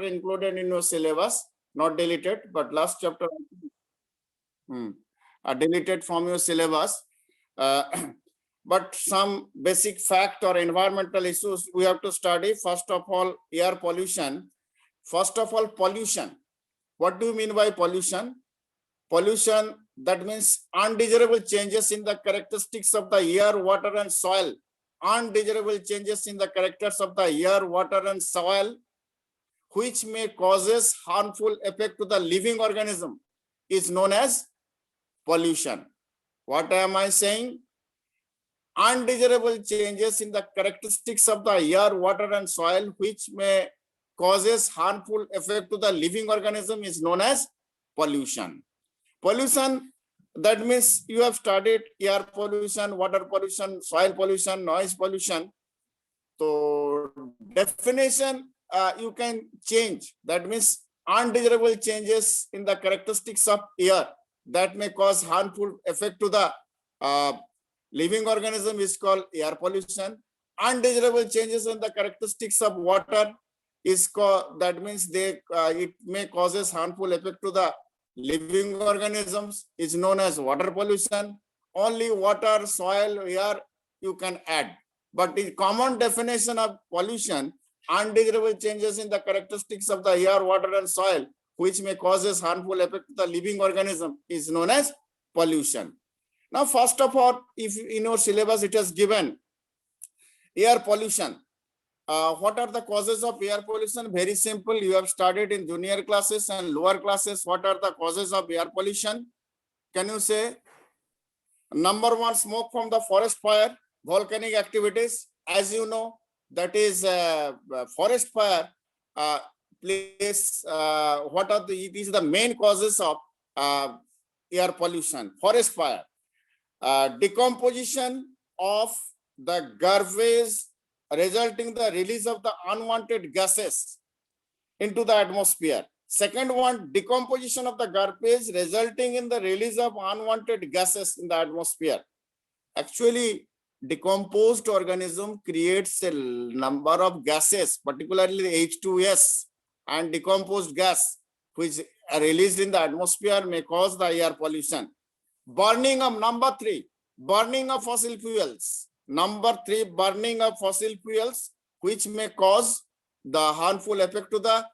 included in your syllabus, not deleted, but last chapter deleted from your syllabus. But some basic fact or environmental issues we have to study. First of all, air pollution. First of all, pollution. What do you mean by pollution? Pollution, that means undesirable changes in the characteristics of the air, water, and soil. Undesirable changes in the characters of the air, water, and soil, which may causes harmful effect to the living organism, is known as pollution. What am I saying? Undesirable changes in the characteristics of the air, water, and soil, which may causes harmful effect to the living organism, is known as pollution. Pollution, that means you have studied air pollution, water pollution, soil pollution, noise pollution. So definition you can change. That means undesirable changes in the characteristics of air that may cause harmful effect to the living organism is called air pollution. Undesirable changes in the characteristics of water is called, that means it may causes harmful effect to the living organisms, is known as water pollution. Only water, soil, air you can add. But the common definition of pollution, undesirable changes in the characteristics of the air, water, and soil, which may causes harmful effect to the living organism, is known as pollution. Now, first of all, if in your syllabus it has given air pollution. What are the causes of air pollution? Very simple. You have studied in junior classes and lower classes. What are the causes of air pollution? Can you say? Number one, smoke from the forest fire, volcanic activities. As you know, that is forest fire what are these are the main causes of air pollution? Forest fire. Decomposition of the garbage, resulting in the release of the unwanted gases into the atmosphere. Second one, decomposition of the garbage, resulting in the release of unwanted gases in the atmosphere. Actually, decomposed organism creates a number of gases, particularly H2S and decomposed gas, which are released in the atmosphere, may cause the air pollution. Burning of, number three, burning of fossil fuels. Number three, burning of fossil fuels, which may cause the harmful effect to the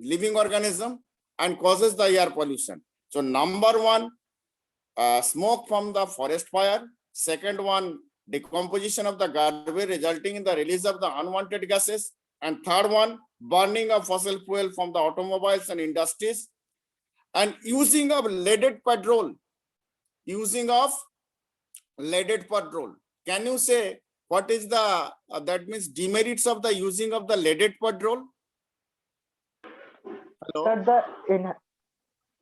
living organism and causes the air pollution. So number one, smoke from the forest fire. Second one, decomposition of the garbage, resulting in the release of the unwanted gases. And third one, burning of fossil fuel from the automobiles and industries. And using of leaded petrol. Using of leaded petrol. Can you say what is the that means demerits of the using of the leaded petrol? Hello? Sir,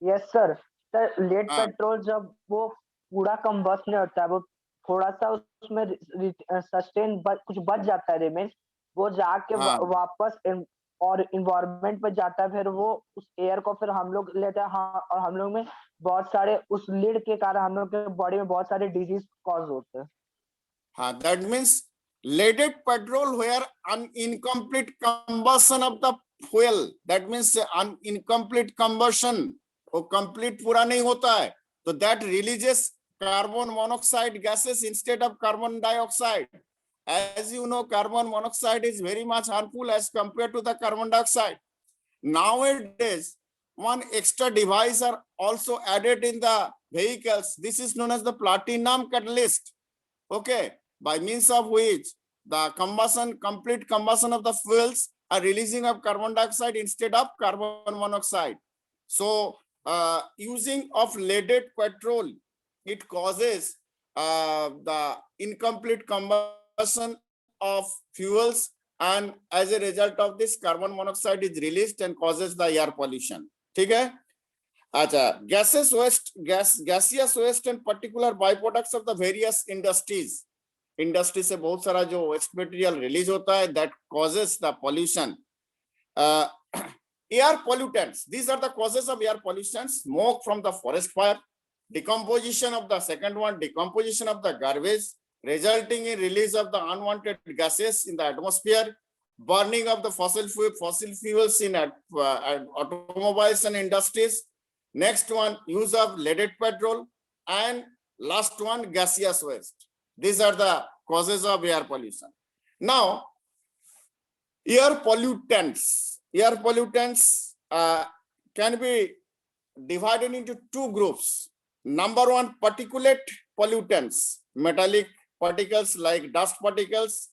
yes sir. Sir, lead petrol जब वो पूरा combust नहीं होता है, वो थोड़ा सा उसमें सस्टेन कुछ बच जाता है रिमेन, वो जाके वापस और इन्वायरमेंट पे जाता है, फिर वो उस एयर को फिर हम लोग लेते हैं। हाँ, और हम लोग में बहुत सारे उस लीड के कारण हम लोग के बॉडी में बहुत सारे डिजीज कॉज होते हैं। हाँ, that means leaded petrol where an incomplete combustion of the fuel, that means an incomplete combustion, वो complete पूरा नहीं होता है, तो that releases carbon monoxide gases instead of carbon dioxide. As you know, carbon monoxide is very much harmful as compared to the carbon dioxide. Nowadays, one extra device are also added in the vehicles. This is known as the platinum catalyst. Okay, by means of which the complete combustion of the fuels are releasing of carbon dioxide instead of carbon monoxide. So, using of leaded petrol, it causes the incomplete combustion of fuels, and as a result of this, carbon monoxide is released and causes the air pollution. ठीक है? अच्छा, gaseous waste and particular byproducts of the various industries. Industry से बहुत सारा जो waste material release होता है, that causes the pollution. Air pollutants. These are the causes of air pollution. Smoke from the forest fire, decomposition of the second one, decomposition of the garbage, resulting in release of the unwanted gases in the atmosphere, burning of the fossil fuels in automobiles and industries. Next one, use of leaded petrol, and last one, gaseous waste. These are the causes of air pollution. Now, air pollutants can be divided into two groups. Number one, particulate pollutants, metallic particles like dust particles,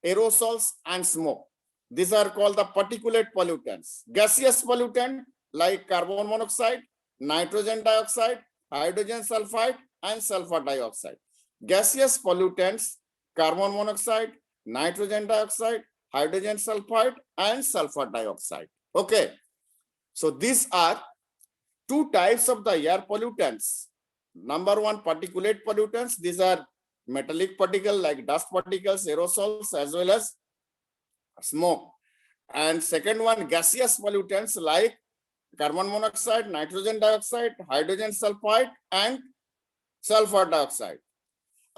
aerosols, and smoke. These are called the particulate pollutants. Gaseous pollutant like carbon monoxide, nitrogen dioxide, hydrogen sulfide, and sulfur dioxide. Gaseous pollutants, carbon monoxide, nitrogen dioxide, hydrogen sulfide, and sulfur dioxide. Okay. So these are two types of the air pollutants. Number one, particulate pollutants. These are metallic particles like dust particles, aerosols, as well as smoke. And second one, gaseous pollutants like carbon monoxide, nitrogen dioxide, hydrogen sulfide, and sulfur dioxide.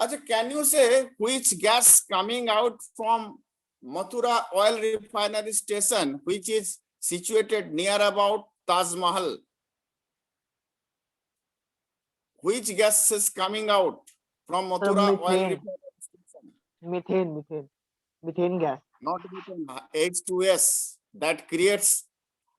Achha, can you say which gas coming out from Mathura oil refinery station, which is situated near about Taj Mahal? Which gas is coming out from Mathura oil refinery station? Methane gas. Not methane, H2S, that creates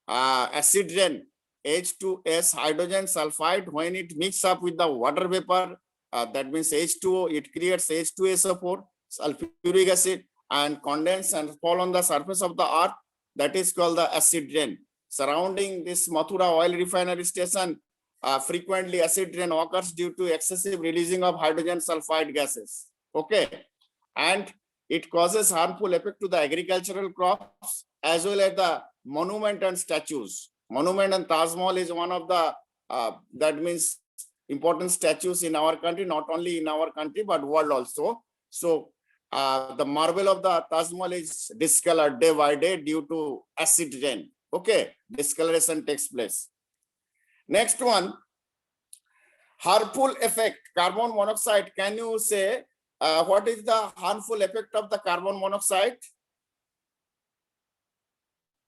acid rain. H2S, hydrogen sulfide, when it mixes up with the water vapor, that means H2O, it creates H2SO4, sulfuric acid, and condense and fall on the surface of the earth. That is called the acid rain. Surrounding this Mathura oil refinery station, frequently acid rain occurs due to excessive releasing of hydrogen sulfide gases. Okay, and it causes harmful effect to the agricultural crops as well as the monument and statues. Monument and Taj Mahal is one of the that means important statues in our country, not only in our country but world also. So the marble of the Taj Mahal is discolored day by day due to acid rain. Okay, discoloration takes place. Next one, harmful effect, carbon monoxide. Can you say what is the harmful effect of the carbon monoxide?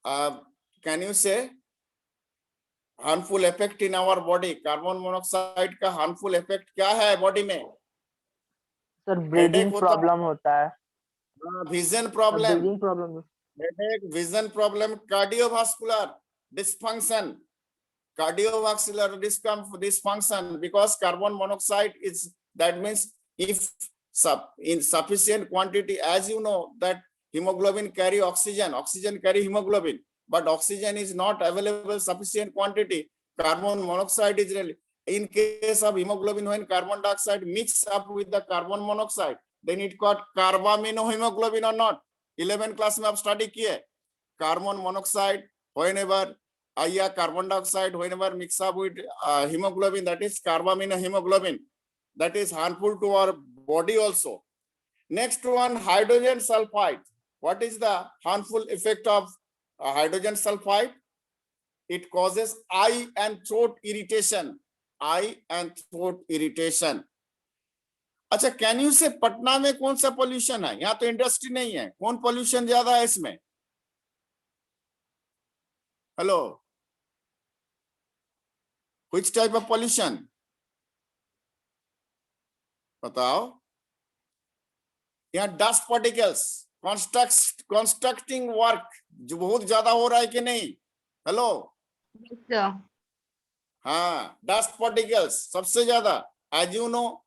Can you say harmful effect in our body? Carbon monoxide का harmful effect क्या है body में? Sir breathing problem होता है, vision problem, breathing problem, headache, vision problem, cardiovascular dysfunction, dysfunction, because carbon monoxide is, that means if in sufficient quantity, as you know that hemoglobin carry oxygen, oxygen carry hemoglobin, but oxygen is not available sufficient quantity. Carbon monoxide is really, in case of hemoglobin, when carbon dioxide mix up with the carbon monoxide, then it got carbaminohemoglobin or not. 11th class में आप study किए, carbon monoxide whenever carbon dioxide whenever mix up with hemoglobin, that is carbaminohemoglobin, that is harmful to our body also. Next one, hydrogen sulfide. What is the harmful effect of hydrogen sulfide? It causes eye and throat irritation. Eye and throat irritation. अच्छा, can you से पटना में कौन सा pollution है? यहाँ तो industry नहीं है, कौन पोल्यूशन ज्यादा है इसमें? Hello, which type of pollution? बताओ। यहाँ डस्ट पार्टिकल्स, कंस्ट्रक्टिंग वर्क जो बहुत ज्यादा हो रहा है कि नहीं? हेलो, हाँ, डस्ट पार्टिकल्स सबसे ज्यादा। As you know,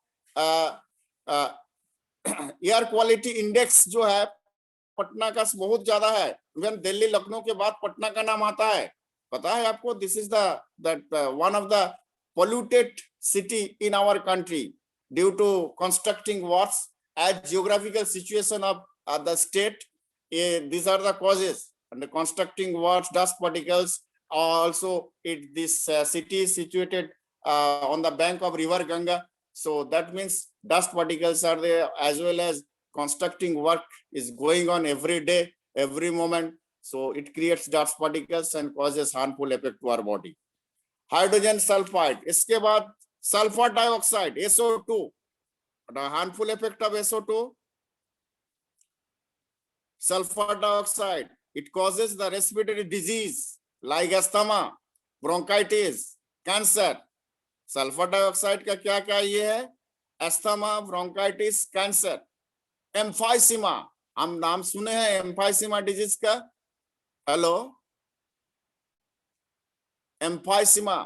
air quality index जो है पटना का बहुत ज्यादा है। इवन दिल्ली लखनऊ के बाद पटना का नाम आता है, पता है आपको? This is that one of the polluted city in our country due to constructing works as geographical situation of the state. These are the causes, and the constructing works, dust particles. Also, this city is situated on the bank of river Ganga, so that means dust particles are there, as well as constructing work is going on every day, every moment. So it creates dust particles and causes harmful effect to our body. Hydrogen sulfide, इसके बाद sulfur dioxide, SO2. The harmful effect of SO2. sulfur dioxide, it causes the respiratory disease like asthma, bronchitis, cancer. Sulphur dioxide का क्या क्या ये है? Asthma, bronchitis, cancer. Emphysema, हम नाम सुने हैं एम्फाइसीमा डिजीज का? Hello, emphysema,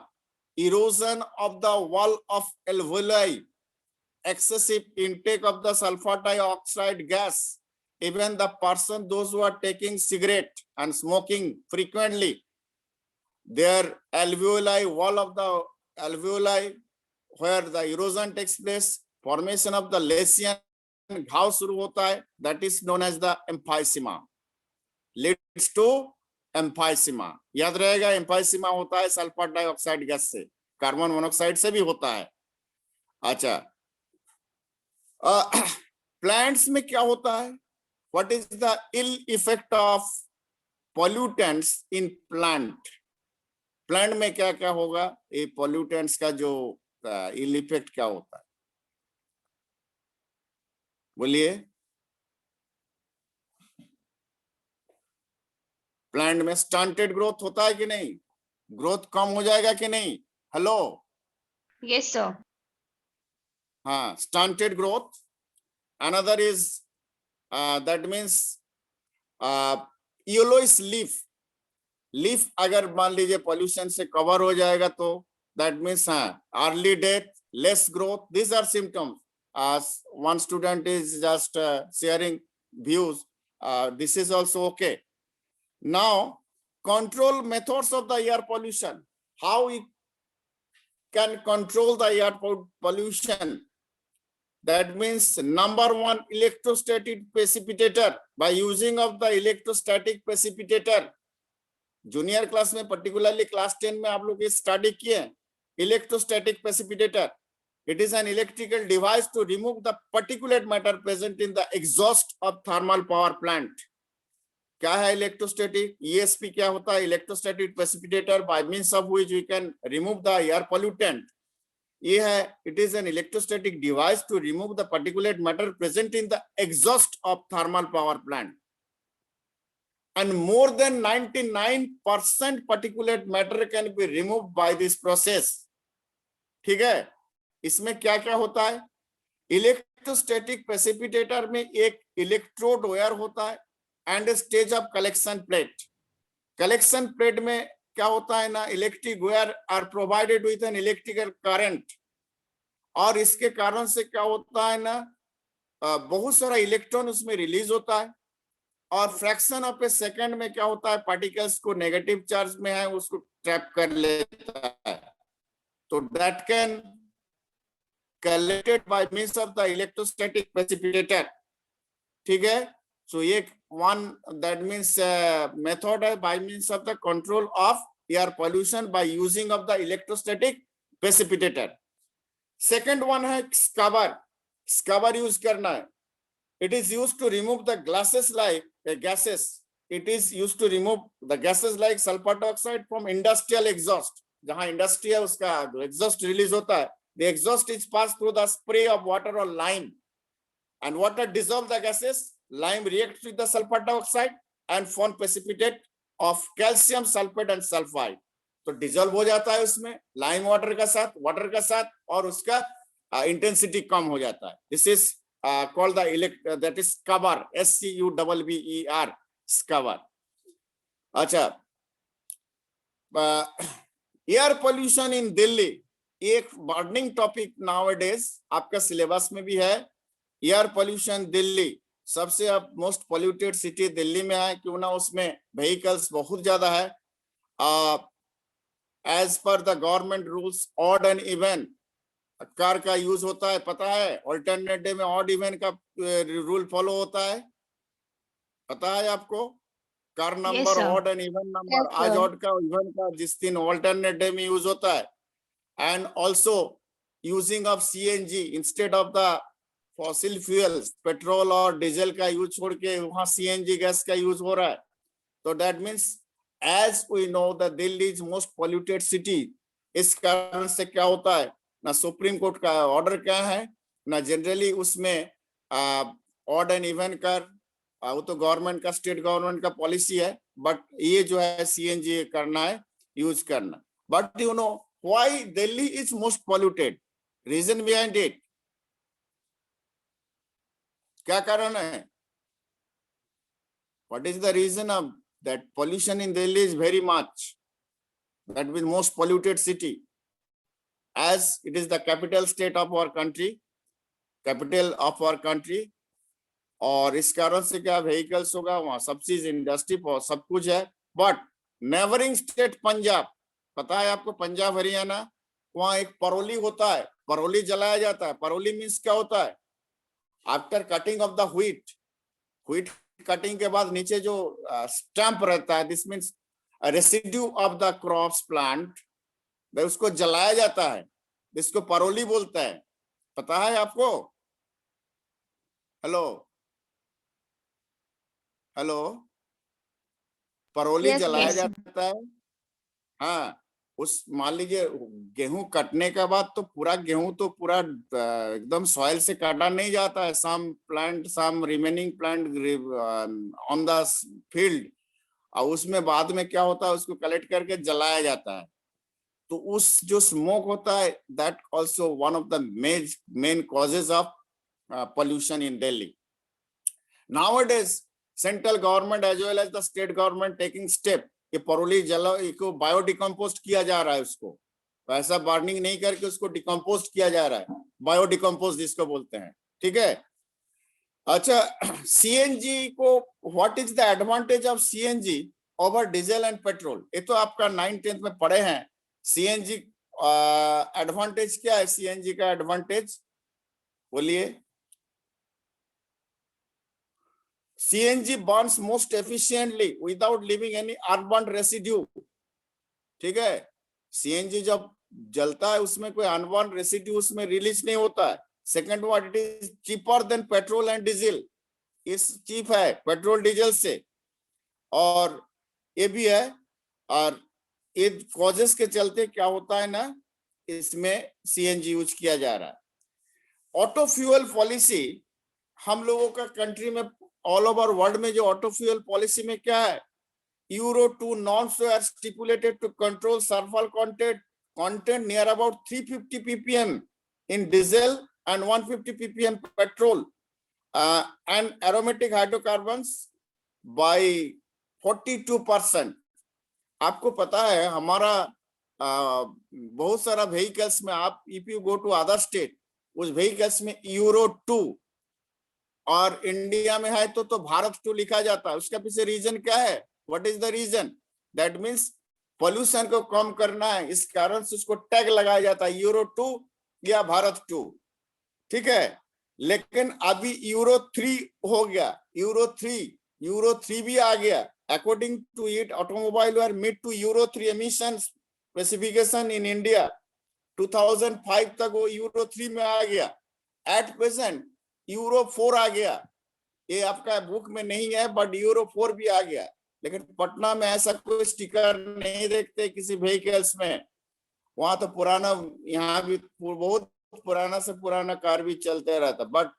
erosion of the wall of alveoli, excessive intake of the sulfur dioxide gas. Even the person, those who are taking cigarette and smoking frequently, their alveoli, wall of the alveoli, where the erosion takes place, formation of the lesion, घाव शुरू होता है, that is known as the emphysema, leads to emphysema. याद रहेगा, emphysema होता है sulphur dioxide gas से, carbon monoxide से भी होता है। अच्छा, प्लांट्स में क्या होता है? What is the ill effect of pollutants in plant? Plant में क्या क्या होगा? ये पोल्यूटेंट्स का जो इल इफेक्ट क्या होता है, बोलिए। प्लांट में स्टंटेड ग्रोथ होता है कि नहीं? ग्रोथ कम हो जाएगा कि नहीं? Hello, Yes, sir. हाँ, stunted growth. Another is that means yellowish leaf. Leaf अगर मान लीजिए पॉल्यूशन से कवर हो जाएगा तो that means early death, less growth, these are symptoms. As one student is just sharing views, this is also okay. Now, control methods of the air pollution. How we can control the air pollution? That means number one, electrostatic precipitator. By using of the electrostatic precipitator, junior class में particularly class 10 में आप लोग study किए electrostatic precipitator. It is an electrical device to remove the particulate matter present in the exhaust of thermal power plant. क्या है electrostatic? ESP क्या होता है? Electrostatic precipitator by means of which we can remove the air pollutant. ये है, it is an electrostatic device to remove the particulate matter present in the exhaust of thermal power plant. And more than 99% particulate matter can be removed by this process. ठीक है, इसमें क्या क्या होता है? Electrostatic precipitator में एक electrode wire होता है and stage of collection plate. Collection plate में क्या होता है ना, electric wire are provided with an electrical current, और इसके कारण से क्या होता है ना, बहुत सारा इलेक्ट्रॉन उसमें रिलीज होता है, और फ्रैक्शन ऑफ ए सेकंड में क्या होता है, पार्टिकल्स को नेगेटिव चार्ज में है उसको ट्रैप कर लेता है। तो that can collected by means of the electrostatic precipitator. ठीक है, सो ये वन दैट मींस मेथड है bye means of the control of air pollution by using of the electrostatic precipitator. Second one है स्क्रबर। स्क्रबर यूज करना है। It is used to remove the gases like gases. It is used to remove the gases like sulfur dioxide from industrial exhaust. जहाँ industry है उसका जो exhaust release होता है, the exhaust is passed through the spray of water or lime, and water dissolve the gases. Lime reacts with the sulfur dioxide and form precipitate of calcium sulfate and sulfide. तो dissolve हो जाता है उसमें lime water का साथ, और उसका intensity कम हो जाता है। This is called the that is scrubber, SCUBBER, scrubber. अच्छा, एयर पोल्यूशन इन दिल्ली एक बर्निंग टॉपिक नाउअडेज आपका सिलेबस में भी है। एयर पोल्यूशन दिल्ली सबसे अब मोस्ट पोल्यूटेड सिटी दिल्ली में है, क्यों ना उसमें व्हीकल्स बहुत ज्यादा है। As per the government rules odd and even car का यूज होता है, पता है? ऑल्टरनेट डे में ऑड इवन का रूल फॉलो होता है, पता है आपको? Car number odd and even number, आज ऑड का इवन का जिस दिन ऑल्टरनेट डे में यूज होता है। And also using of CNG instead of the fossil fuels, petrol और डीजल का यूज छोड़ के वहां सीएनजी गैस का यूज हो रहा है। तो that means as we know the Delhi is most polluted city. इस कारण से क्या होता है ना, सुप्रीम कोर्ट का ऑर्डर क्या है ना, जनरली उसमें ऑड एंड इवन कर वो तो गवर्नमेंट का, स्टेट गवर्नमेंट का पॉलिसी है, बट ये जो है सीएनजी करना है, यूज करना। But you know why Delhi is most polluted, reason behind it, क्या कारण है? What is the reason of that pollution in Delhi is very much, that means most polluted city, as it is the capital state of our country, capital of our country। और इस कारण से क्या vehicles होगा, वहां सब चीज, industry, सब कुछ है। बट नेबरिंग स्टेट पंजाब, पता है आपको, पंजाब हरियाणा, वहां एक परौली होता है, परौली जलाया जाता है। परौली मीन्स क्या होता है? After cutting of the wheat, wheat cutting के बाद नीचे जो स्टैंप रहता है, this means residue of the crops plant, उसको जलाया जाता है, इसको परौली बोलता है। पता है आपको? हेलो हेलो, परौली Yes, जलाया yes. जाता है। हाँ, उस मान लीजिए गेहूं कटने के बाद तो पूरा गेहूं तो पूरा एकदम सॉइल से काटा नहीं जाता है, some plant, some remaining plant on the field, और उसमें बाद में क्या होता है, उसको कलेक्ट करके जलाया जाता है। तो उस जो स्मोक होता है, that also one of the main causes of pollution in Delhi. Nowadays, central government as well as the state government taking step, ये परौली जला को बायोडिकम्पोस्ट किया जा रहा है, उसको वैसा बर्निंग नहीं करके उसको डिकम्पोस्ट किया जा रहा है, बायोडिकम्पोस्ट जिसको बोलते हैं। ठीक है, अच्छा, सीएनजी को, what is the advantage of CNG over diesel and petrol? ये तो आपका 9th-10th में पढ़े हैं। सीएनजी एडवांटेज क्या है? सीएनजी का एडवांटेज बोलिए। CNG burns most efficiently without leaving any urban residue। ठीक है, CNG जब जलता है उसमें कोई अनबर्न रेसिड्यू उसमें रिलीज नहीं होता है। Second one, it is cheaper than petrol and diesel, इस चीप है पेट्रोल डीजल से, और ये भी है। और ये कॉजेस के चलते क्या होता है ना, इसमें CNG यूज किया जा रहा है। ऑटो फ्यूल पॉलिसी हम लोगों का कंट्री में, ऑल ओवर वर्ल्ड में जो ऑटो फ्यूल पॉलिसी में क्या है, Euro 2 norms were stipulated to control sulfur content near about 350 ppm in diesel and 150 ppm petrol and aromatic hydrocarbons by 42%। आपको पता है हमारा बहुत सारा व्हीकल्स में, आप if you go to other state, उस व्हीकल्स में Euro 2 और इंडिया में है तो भारत 2 लिखा जाता है। उसका पीछे रीजन क्या है? What is the reason? That means pollution को कम करना है, इस कारण से उसको टैग लगाया जाता है Euro 2 या भारत 2। ठीक है, लेकिन अभी Euro 3 हो गया, Euro 3 भी आ गया। According to it, automobile were meet to Euro 3 emission specification in India 2005 तक वो Euro 3 में आ गया। एट प्रेजेंट Euro 4 आ गया। ये आपका बुक में नहीं है, बट Euro 4 भी आ गया। लेकिन पटना में ऐसा कोई स्टिकर नहीं देखते किसी व्हीकल्स में, वहां तो पुराना, यहाँ भी बहुत पुराना से पुराना कार भी चलते रहता। But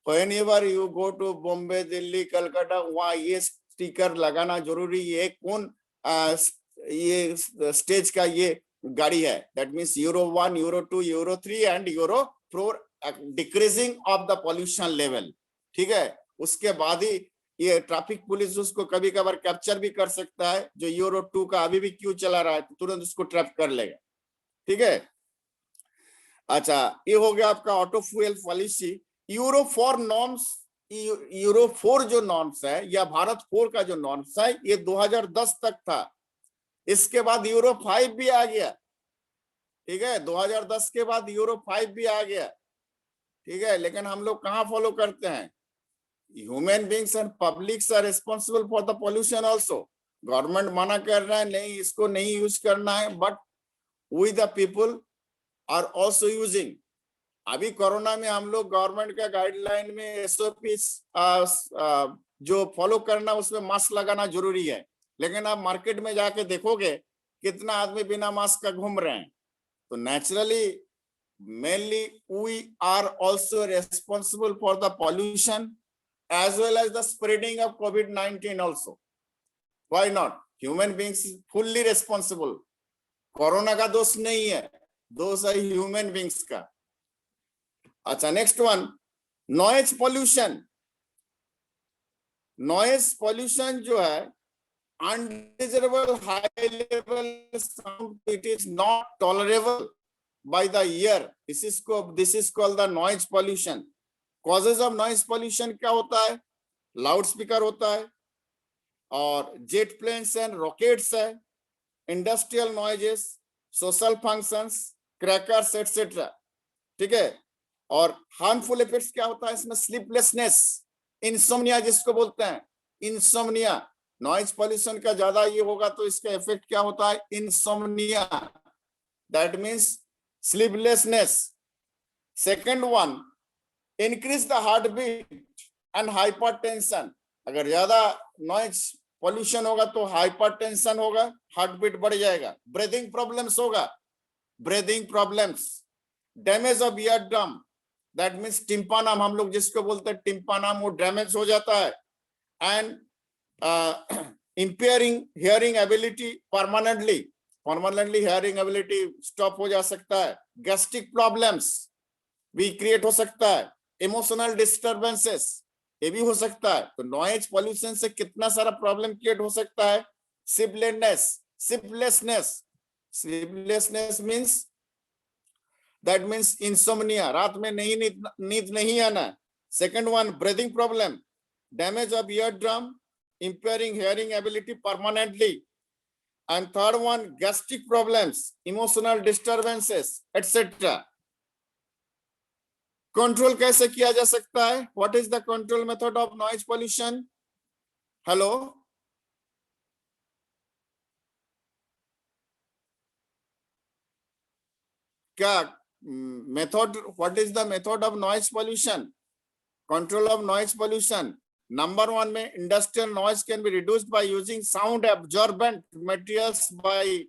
whenever you go to Bombay, Delhi, Calcutta, वहाँ ये स्टिकर लगाना जरूरी है। कौन ये स्टेज का ये गाड़ी है? That means Euro 1, Euro 2, Euro 3 and Euro 4 decreasing of the pollution level. ठीक है, उसके बाद ही ये ट्रैफिक पुलिस उसको कभी कभार कैप्चर भी कर सकता है, जो Euro 2 का अभी भी क्यों चला रहा है, तो तुरंत उसको ट्रैप कर लेगा। ठीक है, अच्छा, ये हो गया आपका auto fuel policy. Euro 4 norms, Euro 4 जो नॉर्म्स है या भारत 4 का जो नॉर्म्स है, ये 2010 तक था। इसके बाद Euro 5 भी आ गया। ठीक है, 2010 के बाद Euro 5 भी आ गया। ठीक है, लेकिन हम लोग कहाँ फॉलो करते हैं? Human beings and publics are responsible for the pollution also. Government मना कर रहा है, नहीं इसको नहीं यूज करना है, but we the people are also using. अभी कोरोना में हम लोग गवर्नमेंट का गाइडलाइन में SOP जो फॉलो करना, उसमें मास्क लगाना जरूरी है। लेकिन आप मार्केट में जाके देखोगे कितना आदमी बिना मास्क का घूम रहे हैं। तो naturally, mainly we are also responsible for the pollution as well as the spreading of COVID-19 also. Why not? Human beings is fully responsible. Corona का दोष नहीं है, दोष है ह्यूमन बींग्स का. अच्छा, next one, noise pollution. Noise pollution जो है, undesirable high level sound, it is not tolerable by the ear. This is called the noise pollution. Causes of noise pollution क्या होता है? लाउड स्पीकर होता है, और जेट प्लेन्स एंड रॉकेट्स है, industrial noises, social functions, crackers etcetera. ठीक है. और हार्मफुल इफेक्ट्स क्या होता है इसमें? स्लीपलेसनेस, इंसोम्निया जिसको बोलते हैं, इंसोम्निया. नॉइज पॉल्यूशन का ज्यादा ये होगा तो इसका इफेक्ट क्या होता है? Insomnia. That means sleeplessness. Second one, increase the heartbeat and hypertension. अगर ज्यादा नॉइज पोल्यूशन होगा तो हाइपरटेंशन होगा, हार्टबीट बढ़ जाएगा, ब्रीदिंग प्रॉब्लम्स होगा, breathing problems, damage of eardrum, that means tympanum हम लोग जिसको बोलते हैं टिम्पानम, वो डैमेज हो जाता है, and impairing hearing ability permanently. Permanently hearing ability stop हो जा सकता है. गैस्ट्रिक प्रॉब्लम्स भी क्रिएट हो सकता है. इमोशनल डिस्टर्बेंसेस ये भी हो सकता है. तो नॉइज पॉल्यूशन से कितना सारा प्रॉब्लम क्रिएट हो सकता है? Sleeplessness means that means insomnia, रात में नींद नहीं आना. Second one, breathing problem, damage of ear drum, impairing hearing ability permanently. And third one, gastric problems, emotional disturbances, etc. Control कैसे किया जा सकता है? What is the control method of noise pollution? Hello? क्या method? What is the method of noise pollution? Control of noise pollution. Number one में industrial noise can be reduced by using sound absorbent materials by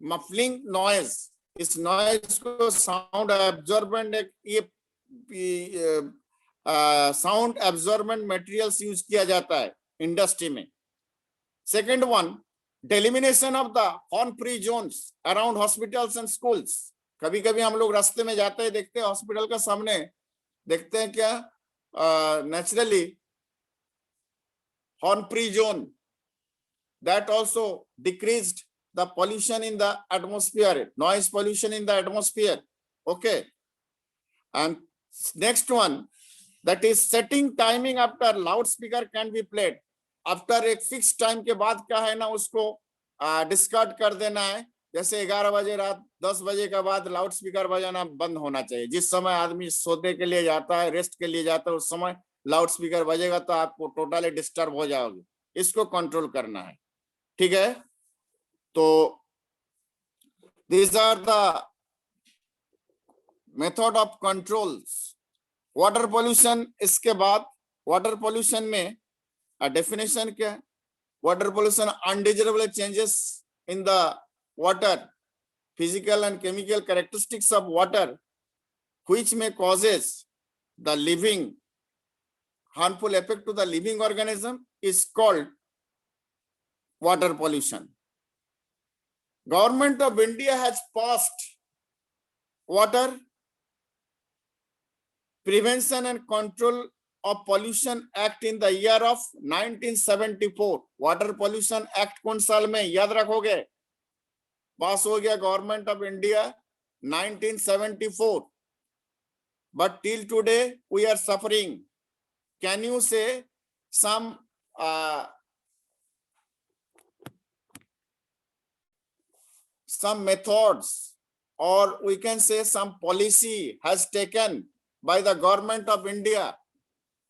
muffling noise. इस noise को sound absorbent ये sound absorbent materials use किया जाता है industry में. Second one, delimitation of the horn-free zones around hospitals and schools. कभी कभी हम लोग रास्ते में जाते हैं, देखते हैं हॉस्पिटल का सामने, देखते हैं क्या naturally horn-free zone, that also decreased the pollution in the atmosphere, noise pollution in the atmosphere. Okay. And next one, that is setting timing after loudspeaker can be played. After एक fixed time के बाद क्या है ना, उसको discard कर देना है. जैसे 11 बजे रात 10 बजे के बाद लाउड स्पीकर बजाना बंद होना चाहिए. जिस समय आदमी सोने के लिए जाता है, रेस्ट के लिए जाता है, उस समय लाउड स्पीकर बजेगा तो आपको टोटली डिस्टर्ब हो जाओगे. इसको कंट्रोल करना है. ठीक है. तो these are the method of controls. Water pollution. इसके बाद वाटर पोल्यूशन में डेफिनेशन क्या है? Water pollution, undesirable changes in the water, physical and chemical characteristics of water, which may causes the living harmful effect to the living organism, is called water pollution. Government of India has passed Water Prevention and Control of Pollution Act in the year of 1974. Water Pollution Act कौन साल में? याद रखोगे. पास हो गया government of India 1974. But till today we are suffering. Can you say some methods, or we can say some policy has taken by the government of India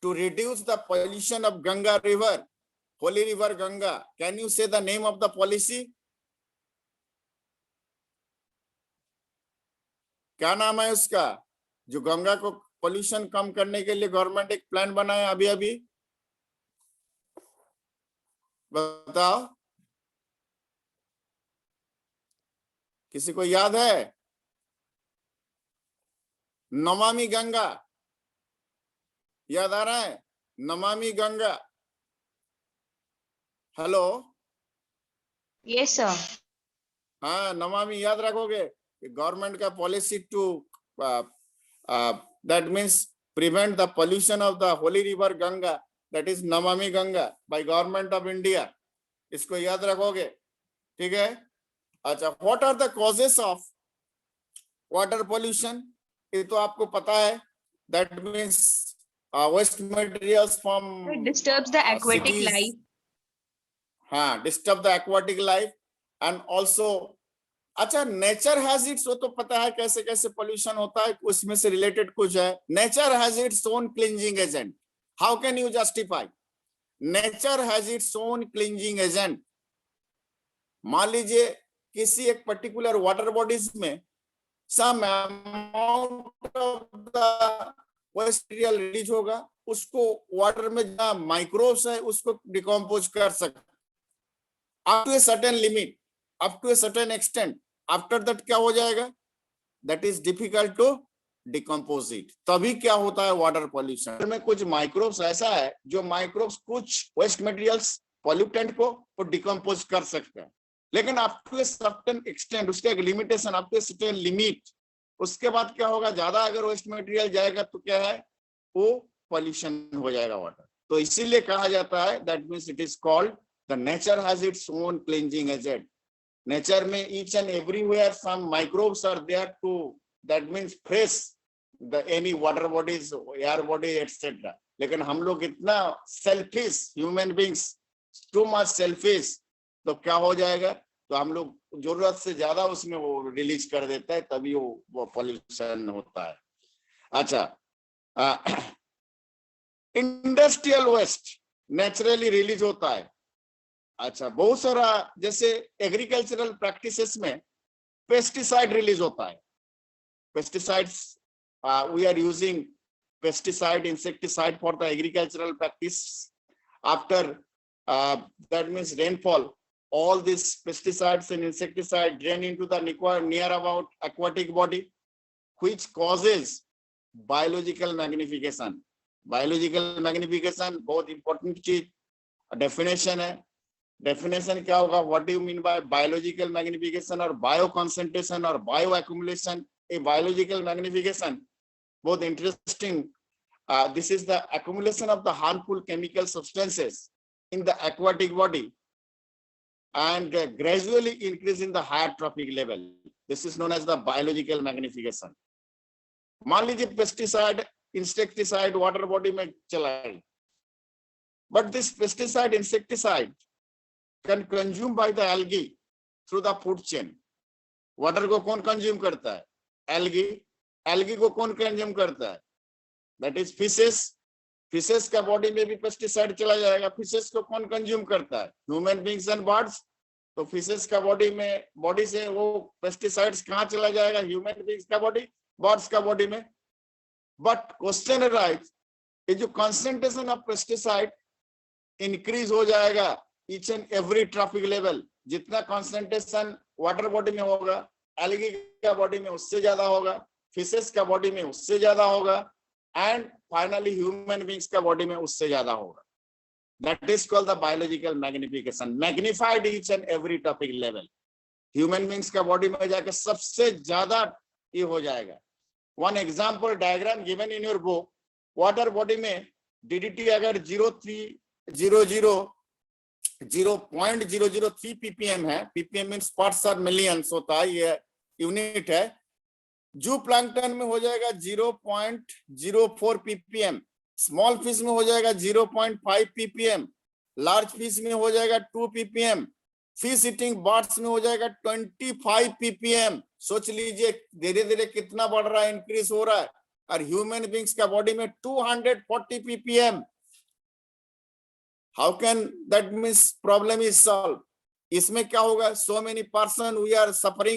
to reduce the pollution of Ganga river, holy river Ganga? Can you say the name of the policy? क्या नाम है उसका, जो गंगा को pollution कम करने के लिए government एक प्लान बनाया अभी अभी? बताओ, किसी को याद है? नमामि गंगा. याद आ रहा है? Namami Ganga. Hello, Yes, sir. हाँ, नमामि याद रखोगे? गवर्नमेंट का policy to that means prevent the pollution of the holy river Ganga, that is Namami Ganga by government of India. इसको याद रखोगे, ठीक है? अच्छा, what are the causes of water pollution? ये तो आपको पता है, that means waste materials from It disturbs the aquatic cities, life. हाँ, disturb the aquatic life and also. अच्छा, नेचर हैज इट्स, वो तो पता है कैसे कैसे पोल्यूशन होता है, उसमें से रिलेटेड कुछ है। Nature has its own cleansing agent. How can you justify? Nature has its own cleansing agent. मान लीजिए किसी एक पर्टिकुलर वाटर बॉडीज में some amount of the waste material release होगा, उसको वाटर में जहां माइक्रोब्स है उसको डिकम्पोज कर सकते up to a certain limit, up to a certain extent. After that क्या हो जाएगा? That is difficult to decompose it. तभी क्या होता है वाटर पॉल्यूशन में? कुछ माइक्रोब्स ऐसा है जो माइक्रोब्स कुछ वेस्ट मटेरियल्स पॉल्यूटेंट को डिकम्पोज कर सकते हैं, लेकिन up to a certain extent, उसका एक limitation, up to a certain limit. उसके बाद क्या होगा? ज्यादा अगर वेस्ट मटेरियल जाएगा तो क्या है? वो पॉल्यूशन हो जाएगा वाटर। तो इसीलिए कहा जाता है that means it is called the nature has its own cleansing agent. Nature में each and everywhere some microbes are there to, that means fresh the any water bodies, air body, etc. लेकिन हम लोग इतना selfish human beings, too much selfish, तो क्या हो जाएगा? तो हम लोग जरूरत से ज्यादा उसमें वो रिलीज कर देता है, तभी वो पॉल्यूशन होता है। अच्छा, इंडस्ट्रियल वेस्ट नेचुरली रिलीज होता है। अच्छा, बहुत सारा जैसे एग्रीकल्चरल प्रैक्टिसेस में पेस्टिसाइड रिलीज होता है। Pesticides, we are using pesticide, insecticide for the agricultural practice. After that means rainfall, all these pesticides and insecticides drain into the near about aquatic body, which causes biological magnification. Biological magnification बहुत important चीज, definition है। Definition क्या होगा? What do you mean by biological magnification और bio concentration और bio accumulation? A biological magnification बहुत interesting. This is the accumulation of the harmful chemical substances in the aquatic body and gradually increase in the higher trophic level. This is known as the biological magnification. मान लीजिए pesticide, insecticide water body में चला गया, but this pesticide, insecticide can consume by the algae through the food chain. Water को कौन consume करता है? Algae. Algae को कौन कंज्यूम करता है? That is fishes. फिशेस का बॉडी में भी पेस्टिसाइड चला जाएगा। फिशेस को कौन कंज्यूम करता है? Human beings and birds. तो फिशेस का बॉडी से वो पेस्टिसाइड्स कहाँ चला जाएगा? ह्यूमन बींग्स का बॉडी, बर्ड्स का बॉडी में। बट क्वेश्चन अराइज, ये जो कंसंट्रेशन ऑफ पेस्टिसाइड इंक्रीज हो जाएगा each and every trophic level, जितना कंसंट्रेशन वाटर बॉडी में होगा, एल्गी का बॉडी में उससे ज्यादा होगा, फिशेस का बॉडी में उससे ज्यादा होगा, एंड फाइनली ह्यूमन बींग्स का बॉडी में उससे ज्यादा होगा। That is called the biological magnification. Magnified each and every trophic level. Human beings का बॉडी में जाकर सबसे ज्यादा ये हो जाएगा। One example diagram given in your book, water body में डीडीटी अगर 0.003 ppm है, ppm means parts are millions होता है, ये यूनिट है। जू प्लैंकटन में हो जाएगा 0.04 ppm, स्मॉल फिश में हो जाएगा 0.5 ppm, लार्ज फिश में हो जाएगा 2 ppm, फिश ईटिंग बर्ड्स में हो जाएगा 25 ppm। सोच लीजिए धीरे धीरे कितना बढ़ रहा है, इंक्रीज हो रहा है। और ह्यूमन बींग्स का बॉडी में 240 ppm। How can that means problem is solved? इसमें क्या होगा? So many person we are suffering